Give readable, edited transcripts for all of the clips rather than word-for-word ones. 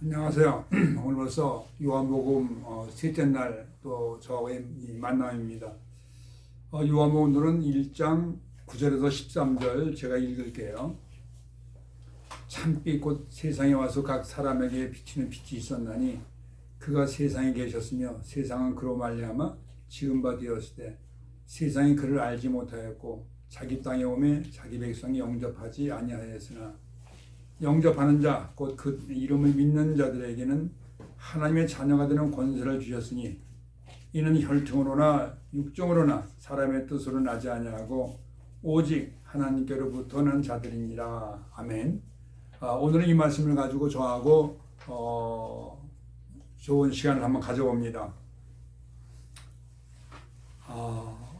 안녕하세요. 오늘 벌써 요한복음 셋째 날 또 저와의 이 만남입니다. 요한복음 오늘은 1장 9절에서 13절 제가 읽을게요. 참빛 곧 세상에 와서 각 사람에게 비치는 빛이 있었나니 그가 세상에 계셨으며 세상은 그로 말미암아 지은 바 되었으되 세상이 그를 알지 못하였고 자기 땅에 오매 자기 백성이 영접하지 아니하였으나 영접하는 자, 곧 그 이름을 믿는 자들에게는 하나님의 자녀가 되는 권세를 주셨으니 이는 혈통으로나 육종으로나 사람의 뜻으로 나지 아니하고 오직 하나님께로부터 난 자들이니라. 아멘. 오늘은 이 말씀을 가지고 저하고 좋은 시간을 한번 가져봅니다.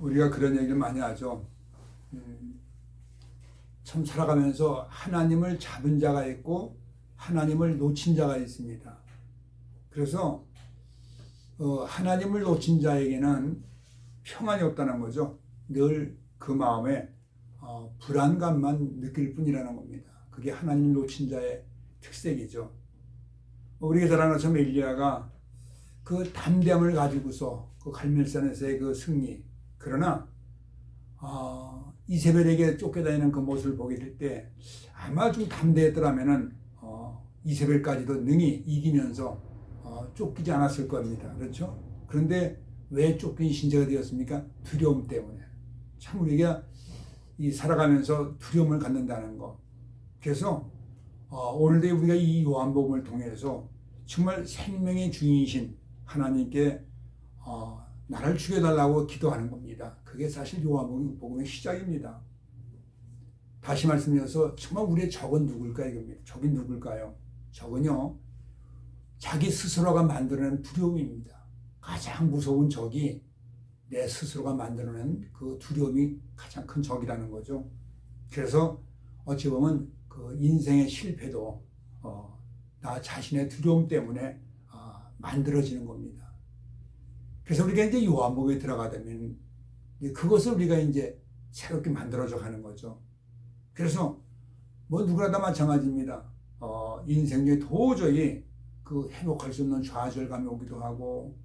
우리가 그런 얘기를 많이 하죠. 참 살아가면서 하나님을 잡은 자가 있고 하나님을 놓친 자가 있습니다. 그래서 하나님을 놓친 자에게는 평안이 없다는 거죠. 늘 그 마음에 불안감만 느낄 뿐이라는 겁니다. 그게 하나님을 놓친 자의 특색이죠. 우리가 잘 아는 것처럼 엘리야가 그 담대함을 가지고서 그 갈멜산에서의 그 승리, 그러나 이세벨에게 쫓겨다니는 그 모습을 보게 될 때 아마 좀 담대했더라면은 이세벨까지도 능히 이기면서 쫓기지 않았을 겁니다. 그렇죠? 그런데 왜 쫓긴 신세가 되었습니까? 두려움 때문에. 참 우리가 이 살아가면서 두려움을 갖는다는 거. 그래서 오늘도 우리가 이 요한복음을 통해서 정말 생명의 주인이신 하나님께 나를 죽여달라고 기도하는 겁니다. 그게 사실 요한복음의 시작입니다. 다시 말씀드려서 정말 우리의 적은 누굴까 이겁니다. 적이 누굴까요? 적은요, 자기 스스로가 만들어낸 두려움입니다. 가장 무서운 적이 내 스스로가 만들어낸 그 두려움이 가장 큰 적이라는 거죠. 그래서 어찌 보면 그 인생의 실패도 나 자신의 두려움 때문에 만들어지는 겁니다. 그래서 우리가 이제 요한복음에 들어가면 그것을 우리가 이제 새롭게 만들어져 가는 거죠. 그래서 뭐 누구나 다 마찬가지입니다. 인생 중에 도저히 그 회복할 수 없는 좌절감이 오기도 하고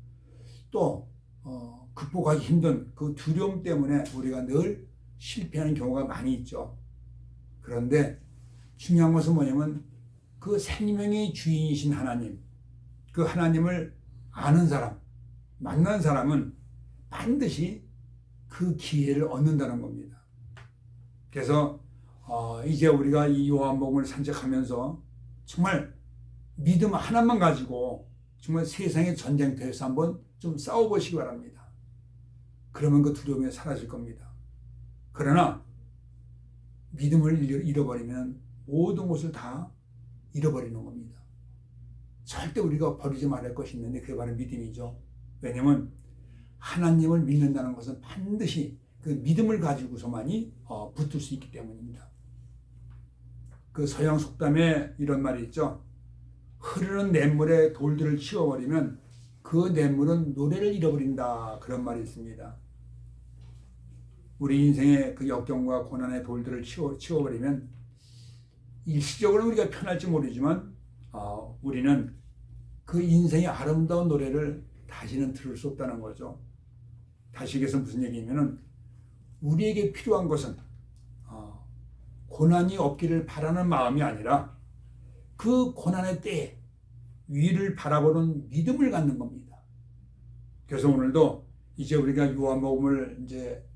또 극복하기 힘든 그 두려움 때문에 우리가 늘 실패하는 경우가 많이 있죠. 그런데 중요한 것은 뭐냐면 그 생명의 주인이신 하나님, 그 하나님을 아는 사람, 만난 사람은 반드시 그 기회를 얻는다는 겁니다. 그래서 이제 우리가 이 요한복음을 산책하면서 정말 믿음 하나만 가지고 정말 세상의 전쟁터에서 한번 좀 싸워보시기 바랍니다. 그러면 그 두려움이 사라질 겁니다. 그러나 믿음을 잃어버리면 모든 것을 다 잃어버리는 겁니다. 절대 우리가 버리지 말할 것이 있는데 그게 바로 믿음이죠. 왜냐하면 하나님을 믿는다는 것은 반드시 그 믿음을 가지고서만이 붙을 수 있기 때문입니다. 그 서양 속담에 이런 말이 있죠. 흐르는 냇물에 돌들을 치워버리면 그 냇물은 노래를 잃어버린다. 그런 말이 있습니다. 우리 인생의 그 역경과 고난의 돌들을 치워버리면 일시적으로 우리가 편할지 모르지만 우리는 그 인생의 아름다운 노래를 다시는 들을 수 없다는 거죠. 다시 얘기해서 무슨 얘기냐면은 우리에게 필요한 것은 고난이 없기를 바라는 마음이 아니라 그 고난의 때에 위를 바라보는 믿음을 갖는 겁니다. 그래서 오늘도 이제 우리가 요한복음을 이제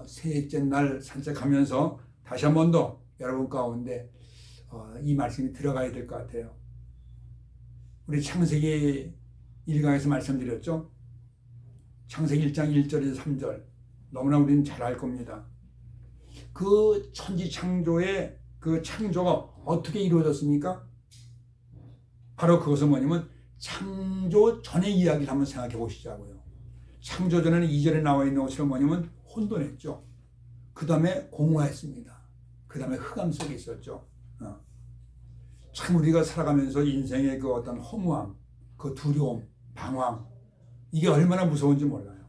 셋째 날 산책하면서 다시 한 번 더 여러분 가운데 이 말씀이 들어가야 될 것 같아요. 우리 창세기 1강에서 말씀드렸죠. 창세기 1장 1절에서 3절 너무나 우리는 잘 알 겁니다. 그 천지 창조의 그 창조가 어떻게 이루어졌습니까? 바로 그것은 뭐냐면 창조 전의 이야기를 한번 생각해 보시자고요. 창조 전에는 2절에 나와 있는 것처럼 뭐냐면 혼돈했죠. 그 다음에 공허했습니다. 그 다음에 흑암 속에 있었죠. 참 우리가 살아가면서 인생의 그 어떤 허무함, 그 두려움, 방황, 이게 얼마나 무서운지 몰라요.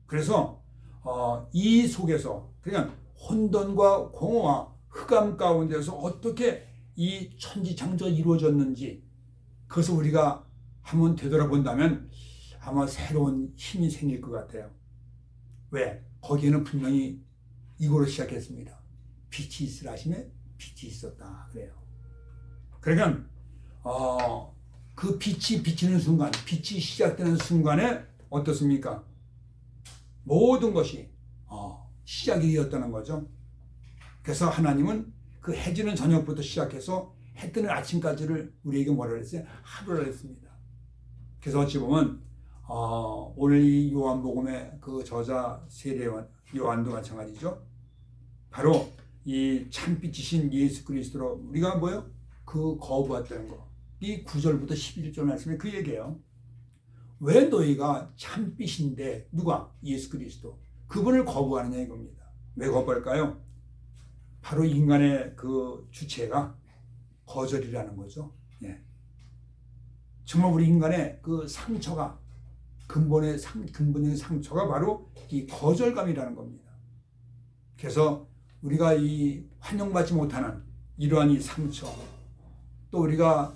그래서 이 속에서 그냥 혼돈과 공허와 흑암 가운데서 어떻게 이 천지창조가 이루어졌는지 그것을 우리가 한번 되돌아본다면 아마 새로운 힘이 생길 것 같아요. 왜? 거기에는 분명히 이거로 시작했습니다. 빛이 있으라 하시매 빛이 있었다 그래요. 그러면 그 빛이 비치는 순간, 빛이 시작되는 순간에 어떻습니까? 모든 것이 시작이 되었다는 거죠. 그래서 하나님은 그 해지는 저녁부터 시작해서 해 뜨는 아침까지를 우리에게 뭐라 그랬어요? 하루라 했습니다. 그래서 어찌 보면 오늘 이 요한복음의 그 저자 세례 요한도 마찬가지죠. 바로 이 참빛이신 예수 그리스도로 우리가 뭐요? 그 거부했다는 거. 이 9절부터 11절 말씀에 그 얘기예요. 왜 너희가 참빛인데 누가? 예수 그리스도. 그분을 거부하느냐 이겁니다. 왜 거부할까요? 바로 인간의 그 주체가 거절이라는 거죠. 예. 정말 우리 인간의 그 상처가 근본적인 상처가 바로 이 거절감이라는 겁니다. 그래서 우리가 이 환영받지 못하는 이러한 이 상처, 또 우리가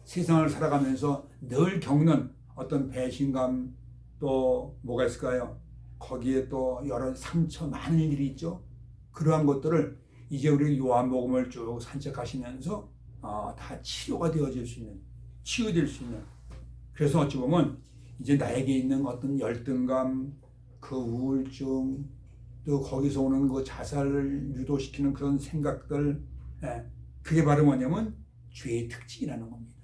세상을 살아가면서 늘 겪는 어떤 배신감, 또 뭐가 있을까요? 거기에 또 여러 상처 많은 일이 있죠. 그러한 것들을 이제 우리 요한복음을 쭉 산책하시면서 다 치료가 되어질 수 있는, 치유될 수 있는. 그래서 어찌 보면 이제 나에게 있는 어떤 열등감, 그 우울증, 또 거기서 오는 그 자살을 유도시키는 그런 생각들, 그게 바로 뭐냐면 죄의 특징이라는 겁니다.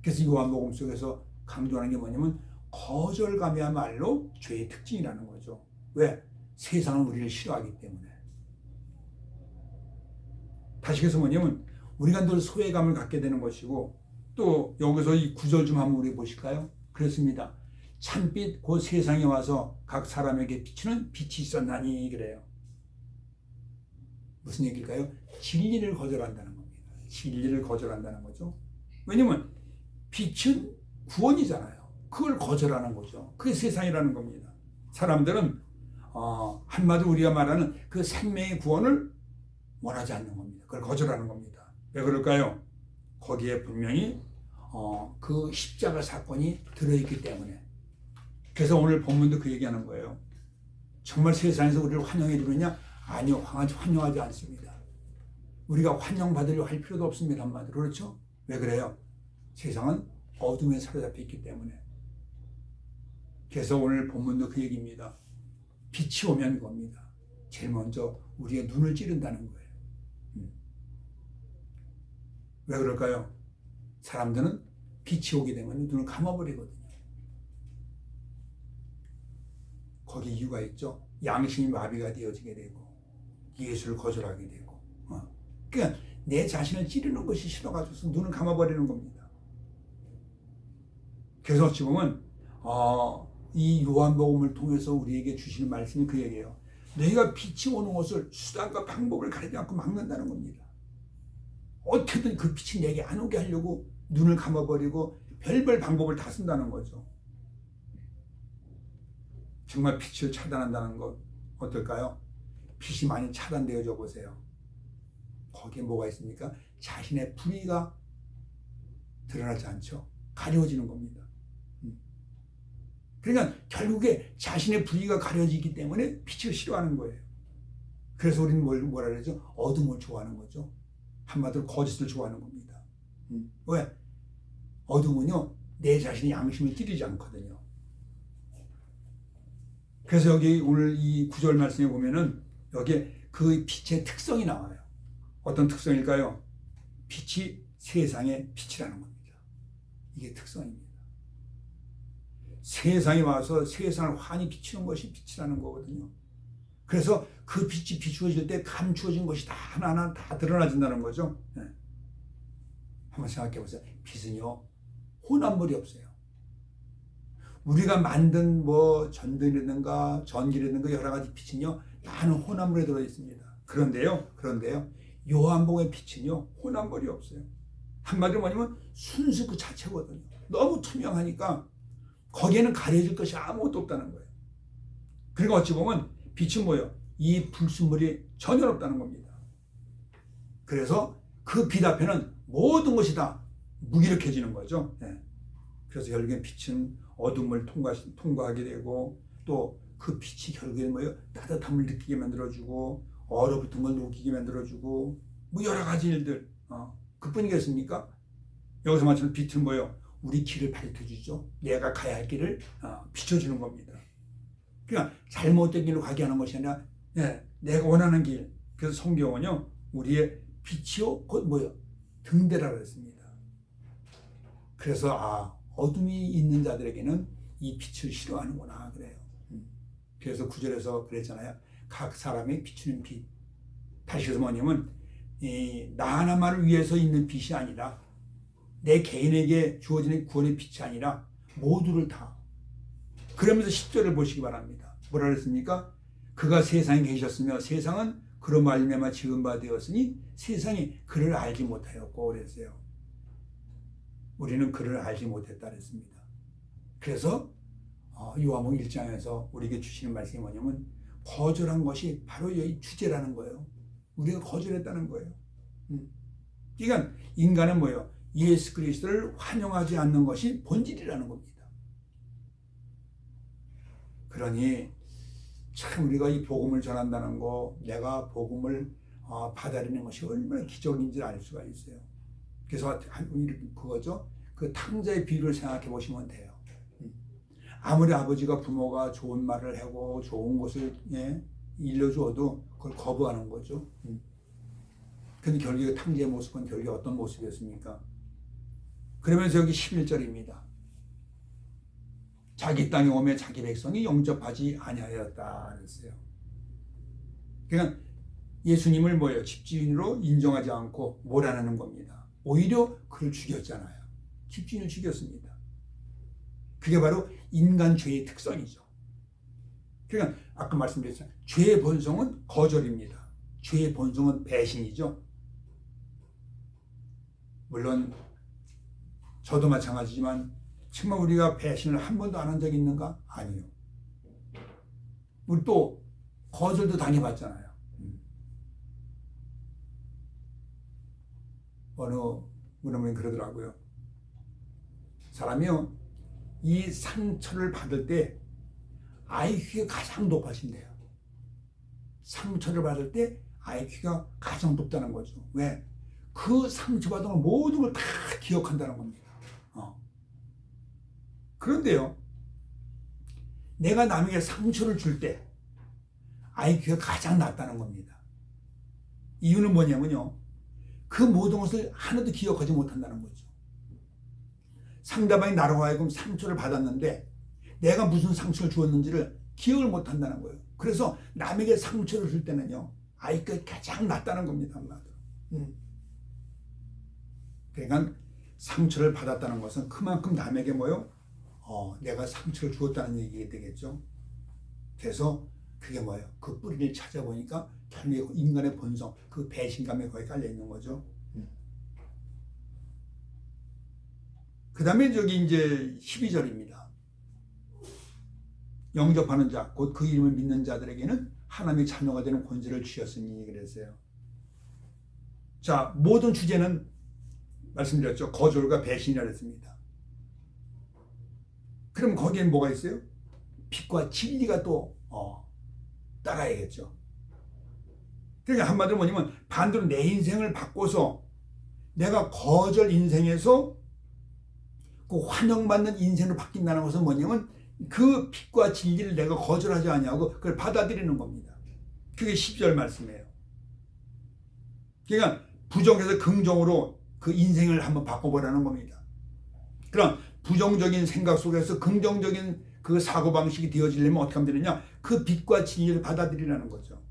그래서 요한복음 속에서 강조하는 게 뭐냐면 거절감이야말로 죄의 특징이라는 거죠. 왜? 세상은 우리를 싫어하기 때문에. 다시 해서 뭐냐면 우리가 늘 소외감을 갖게 되는 것이고, 또 여기서 이 구절 좀 한번 우리 보실까요? 그렇습니다. 참빛 곧 세상에 와서 각 사람에게 비추는 빛이 있었나니 그래요. 무슨 얘기일까요? 진리를 거절한다는 겁니다. 진리를 거절한다는 거죠. 왜냐면 빛은 구원이잖아요. 그걸 거절하는 거죠. 그게 세상이라는 겁니다. 사람들은 한마디로 우리가 말하는 그 생명의 구원을 원하지 않는 겁니다. 그걸 거절하는 겁니다. 왜 그럴까요? 거기에 분명히 그 십자가 사건이 들어있기 때문에. 그래서 오늘 본문도 그 얘기하는 거예요. 정말 세상에서 우리를 환영해 주느냐? 아니요, 환영하지 않습니다. 우리가 환영받으려 할 필요도 없습니다. 한마디로. 그렇죠? 왜 그래요? 세상은 어둠에 사로잡혀 있기 때문에. 그래서 오늘 본문도 그 얘기입니다. 빛이 오면 겁니다. 제일 먼저 우리의 눈을 찌른다는 거예요. 왜 그럴까요? 사람들은 빛이 오게 되면 눈을 감아버리거든요. 거기 이유가 있죠. 양심이 마비가 되어지게 되고 예수를 거절하게 되고. 그러니까 내 자신을 찌르는 것이 싫어가지고 눈을 감아버리는 겁니다. 그래서 어찌 보면 이 요한복음을 통해서 우리에게 주시는 말씀이 그 얘기예요. 너희가 빛이 오는 것을 수단과 방법을 가리지 않고 막는다는 겁니다. 어떻게든 그 빛이 내게 안 오게 하려고 눈을 감아버리고 별별 방법을 다 쓴다는 거죠. 정말 빛을 차단한다는 것 어떨까요? 빛이 많이 차단되어져 보세요. 거기에 뭐가 있습니까? 자신의 불의가 드러나지 않죠. 가려지는 겁니다. 그러니까 결국에 자신의 불의가 가려지기 때문에 빛을 싫어하는 거예요. 그래서 우리는 뭐라 그러죠? 어둠을 좋아하는 거죠. 한마디로 거짓을 좋아하는 겁니다. 왜? 어둠은요, 내 자신의 양심을 찌르지 않거든요. 그래서 여기 오늘 이 9절 말씀에 보면은 여기에 그 빛의 특성이 나와요. 어떤 특성일까요? 빛이 세상의 빛이라는 겁니다. 이게 특성입니다. 세상에 와서 세상을 환히 비추는 것이 빛이라는 거거든요. 그래서 그 빛이 비추어질 때 감추어진 것이 다 하나하나 다 드러나진다는 거죠. 네. 한번 생각해 보세요. 빛은요, 혼합물이 없어요. 우리가 만든 뭐 전등이라든가 전기라든가 여러 가지 빛은요, 많은 혼합물에 들어 있습니다. 그런데요, 요한복음의 빛은요, 혼합물이 없어요. 한마디로 뭐냐면 순수 그 자체거든요. 너무 투명하니까 거기에는 가려질 것이 아무것도 없다는 거예요. 그리고 어찌 보면 빛은 뭐예요? 이 불순물이 전혀 없다는 겁니다. 그래서 그 빛 앞에는 모든 것이 다 무기력해지는 거죠. 예. 그래서 결국엔 빛은 어둠을 통과하게 되고 또 그 빛이 결국엔 뭐예요? 따뜻함을 느끼게 만들어주고 얼어붙은 걸 녹이게 만들어주고 뭐 여러 가지 일들 그뿐이겠습니까? 여기서 말하는 빛은 뭐예요? 우리 길을 밝혀주죠. 내가 가야 할 길을 비춰주는 겁니다. 그러니까 잘못된 길로 가게 하는 것이 아니라 내가 원하는 길. 그래서 성경은요 우리의 빛이요 곧 뭐예요? 등대라 그랬습니다. 그래서 어둠이 있는 자들에게는 이 빛을 싫어하는구나 그래요. 그래서 9절에서 그랬잖아요. 각 사람의 비추는 빛. 다시 해서 뭐냐면 나 하나만을 위해서 있는 빛이 아니라 내 개인에게 주어지는 구원의 빛이 아니라 모두를 다. 그러면서 10절을 보시기 바랍니다. 뭐라 그랬습니까? 그가 세상에 계셨으며 세상은 그로 말미암아 지은 바 되었으니 세상이 그를 알지 못하였고 그랬어요. 우리는 그를 알지 못했다 그랬습니다. 그래서 요한복음 1장에서 우리에게 주시는 말씀이 뭐냐면 거절한 것이 바로 이 주제라는 거예요. 우리가 거절했다는 거예요. 그러니까 인간은 뭐예요? 예수 그리스도를 환영하지 않는 것이 본질이라는 겁니다. 그러니 참 우리가 이 복음을 전한다는 거, 내가 복음을 받아들이는 것이 얼마나 기적인지 알 수가 있어요. 그래서 그거죠. 그 탕자의 비유를 생각해 보시면 돼요. 아무리 아버지가 부모가 좋은 말을 하고 좋은 것을 일러주어도 그걸 거부하는 거죠. 근데 결국에 탕자의 모습은 결국에 어떤 모습이었습니까? 그러면서 여기 11절입니다. 자기 땅에 오매 자기 백성이 영접하지 아니하였다 그랬어요. 그러니까 예수님을 뭐예요? 집주인으로 인정하지 않고 몰아내는 겁니다. 오히려 그를 죽였잖아요. 집주인을 죽였습니다. 그게 바로 인간 죄의 특성이죠. 그러니까 아까 말씀드렸잖아요. 죄의 본성은 거절입니다. 죄의 본성은 배신이죠. 물론 저도 마찬가지지만 정말 우리가 배신을 한 번도 안 한 적이 있는가? 아니요. 우리 또 거절도 당해봤잖아요. 어느 분이 그러더라고요. 사람이요, 이 상처를 받을 때 IQ가 가장 높아진대요. 상처를 받을 때 IQ가 가장 높다는 거죠. 왜? 그 상처받은 모든 걸 다 기억한다는 겁니다. 그런데요, 내가 남에게 상처를 줄 때 IQ가 가장 낮다는 겁니다. 이유는 뭐냐면요, 그 모든 것을 하나도 기억하지 못한다는 거죠. 상대방이 나로 하여금 상처를 받았는데 내가 무슨 상처를 주었는지를 기억을 못한다는 거예요. 그래서 남에게 상처를 줄 때는요, IQ가 가장 낮다는 겁니다. 그러니까 상처를 받았다는 것은 그만큼 남에게 뭐요? 내가 상처를 주었다는 얘기가 되겠죠. 그래서 그게 뭐예요? 그 뿌리를 찾아보니까 결국에 인간의 본성, 그 배신감에 거의 깔려 있는 거죠. 그 다음에 저기 이제 12절입니다. 영접하는 자, 곧 그 이름을 믿는 자들에게는 하나님의 자녀가 되는 권세를 주셨으니 그랬어요. 자, 모든 주제는 말씀드렸죠. 거절과 배신이라 했습니다. 그럼 거기엔 뭐가 있어요? 빛과 진리가 또 따라야겠죠. 그러니까 한마디로 뭐냐면 반대로 내 인생을 바꿔서 내가 거절 인생에서 그 환영받는 인생으로 바뀐다는 것은 뭐냐면 그 빛과 진리를 내가 거절하지 아니하고 그걸 받아들이는 겁니다. 그게 10절 말씀이에요. 그러니까 부정에서 긍정으로 그 인생을 한번 바꿔보라는 겁니다. 그럼 부정적인 생각 속에서 긍정적인 그 사고방식이 되어지려면 어떻게 하면 되느냐? 그 빛과 진리를 받아들이라는 거죠.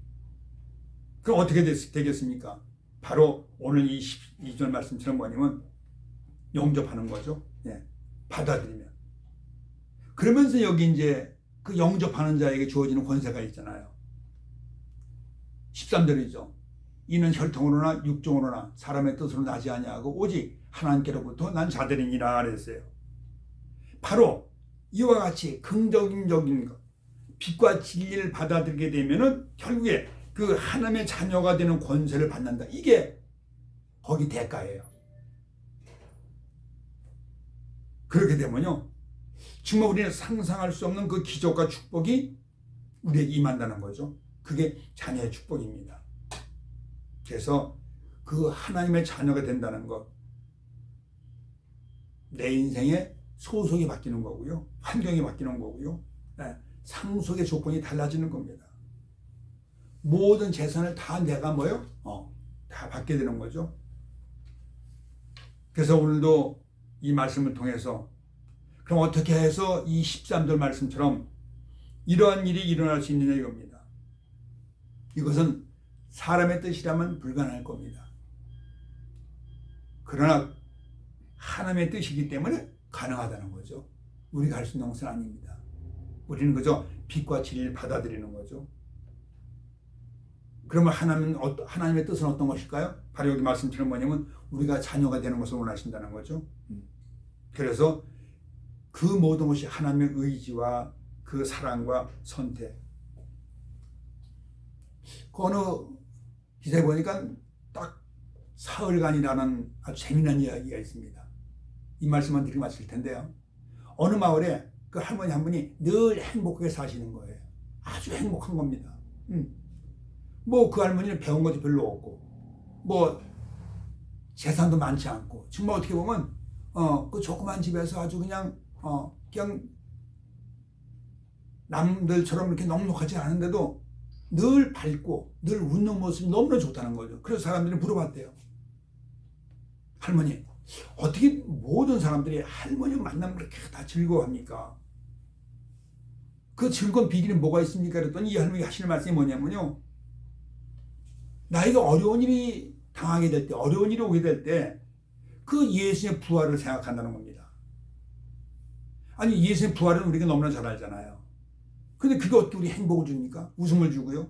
그럼 어떻게 되겠습니까? 바로 오늘 이 12절 말씀처럼 뭐냐면 영접하는 거죠. 받아들이면. 그러면서 여기 이제 그 영접하는 자에게 주어지는 권세가 있잖아요. 13절이죠. 이는 혈통으로나 육종으로나 사람의 뜻으로 나지 아니하고 오직 하나님께로부터 난 자들이니라 그랬어요. 바로 이와 같이 긍정적인 것, 빛과 진리를 받아들이게 되면은 결국에 그 하나님의 자녀가 되는 권세를 받는다. 이게 거기 대가예요. 그렇게 되면요, 정말 우리는 상상할 수 없는 그 기적과 축복이 우리에게 임한다는 거죠. 그게 자녀의 축복입니다. 그래서 그 하나님의 자녀가 된다는 것, 내 인생의 소속이 바뀌는 거고요, 환경이 바뀌는 거고요, 상속의 조건이 달라지는 겁니다. 모든 재산을 다 내가 다 받게 되는 거죠. 그래서 오늘도 이 말씀을 통해서 그럼 어떻게 해서 이 13절 말씀처럼 이러한 일이 일어날 수 있느냐 이겁니다. 이것은 사람의 뜻이라면 불가능할 겁니다. 그러나 하나님의 뜻이기 때문에 가능하다는 거죠. 우리가 할 수 있는 것은 아닙니다. 우리는 그저 빛과 진리를 받아들이는 거죠. 그러면 하나님의 뜻은 어떤 것일까요? 바로 여기 말씀처럼 뭐냐면 우리가 자녀가 되는 것을 원하신다는 거죠. 그래서 그 모든 것이 하나님의 의지와 그 사랑과 선택. 그 어느 기사에 보니까 딱 사흘간이라는 아주 재미난 이야기가 있습니다. 이 말씀만 드리고 마칠 텐데요. 어느 마을에 그 할머니 한 분이 늘 행복하게 사시는 거예요. 아주 행복한 겁니다. 뭐 그 할머니는 배운 것도 별로 없고 뭐 재산도 많지 않고 정말 어떻게 보면 그 조그만 집에서 아주 그냥 남들처럼 이렇게 넉넉하지 않은데도 늘 밝고 늘 웃는 모습이 너무나 좋다는 거죠. 그래서 사람들이 물어봤대요. 할머니, 어떻게 모든 사람들이 할머니 만나면 그렇게 다 즐거워합니까? 그 즐거운 비결이 뭐가 있습니까? 그랬더니 이 할머니가 하시는 말씀이 뭐냐면요, 나이가 어려운 일이 당하게 될 때, 어려운 일이 오게 될 때 그 예수의 부활을 생각한다는 겁니다. 아니, 예수의 부활은 우리가 너무나 잘 알잖아요. 근데 그게 어떻게 우리 행복을 줍니까? 웃음을 주고요.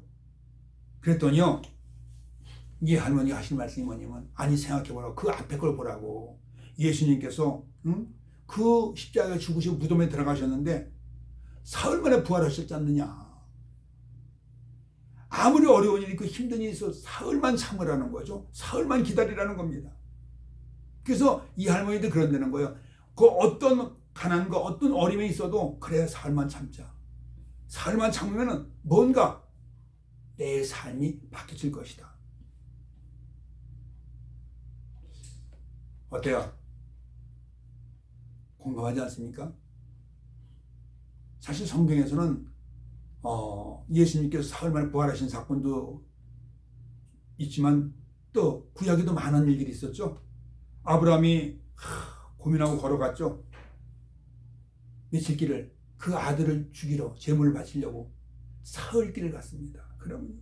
그랬더니요, 이 할머니가 하신 말씀이 뭐냐면, 아니 생각해보라고, 그 앞에 걸 보라고. 예수님께서 그 십자가에 죽으시고 무덤에 들어가셨는데 사흘 만에 부활하셨지 않느냐. 아무리 어려운 일이 있고 힘든 일이 있어 사흘만 참으라는 거죠. 사흘만 기다리라는 겁니다. 그래서 이 할머니도 그런다는 거예요. 그 어떤 가난과 어떤 어려움이 있어도 그래 사흘만 참자. 사흘만 참으면 뭔가 내 삶이 바뀌질 것이다. 어때요? 공감하지 않습니까? 사실 성경에서는 예수님께서 사흘 만에 부활하신 사건도 있지만 또 구약에도 많은 일들이 있었죠. 아브라함이 고민하고 걸어갔죠. 며칠 길을 그 아들을 죽이러 제물을 바치려고 사흘 길을 갔습니다. 그러면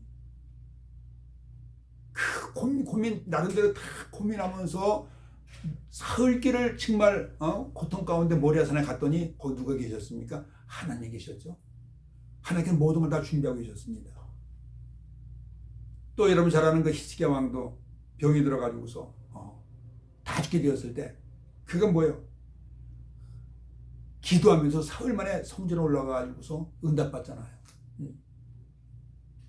그 고민 나름대로 다 고민하면서 사흘 길을 정말 고통 가운데 모리아산에 갔더니 거기 누가 계셨습니까? 하나님 계셨죠. 하나님께서 모든 걸 다 준비하고 계셨습니다. 또 여러분 잘 아는 그 히스기야 왕도 병이 들어가지고서 다 죽게 되었을 때 그건 뭐예요? 기도하면서 사흘 만에 성전에 올라가가지고서 응답받잖아요.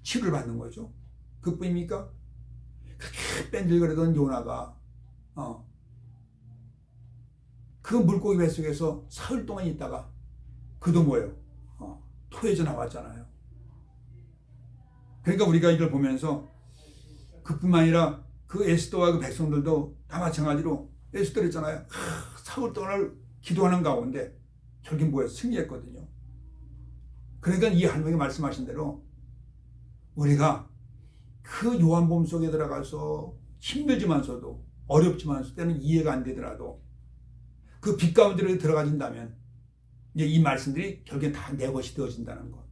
치료를 받는 거죠. 그뿐입니까? 그렇게 뺀질거리던 요나가 그 물고기 뱃속에서 사흘 동안 있다가 그도 뭐예요? 토해져 나왔잖아요. 그러니까 우리가 이걸 보면서 그뿐만 아니라 그 에스더와 그 백성들도 다 마찬가지로 에스더 있잖아요. 사흘 동안을 기도하는 가운데 결국 뭐예요? 승리했거든요. 그러니까 이 할머니가 말씀하신 대로 우리가 그 요한복음 속에 들어가서 힘들지만서도 어렵지만서도 때는 이해가 안 되더라도 그 빛 가운데로 들어가진다면 이제 이 말씀들이 결국엔 다 내 것이 되어진다는 것.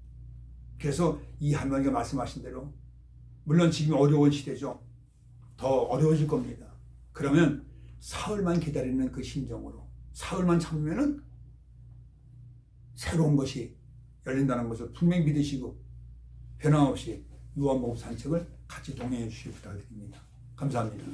그래서 이 할머니가 말씀하신 대로 물론 지금 어려운 시대죠. 더 어려워질 겁니다. 그러면 사흘만 기다리는 그 심정으로 사흘만 참으면은 새로운 것이 열린다는 것을 분명히 믿으시고 변함없이 요한복음 산책을 같이 동행해 주시기 부탁드립니다. 감사합니다.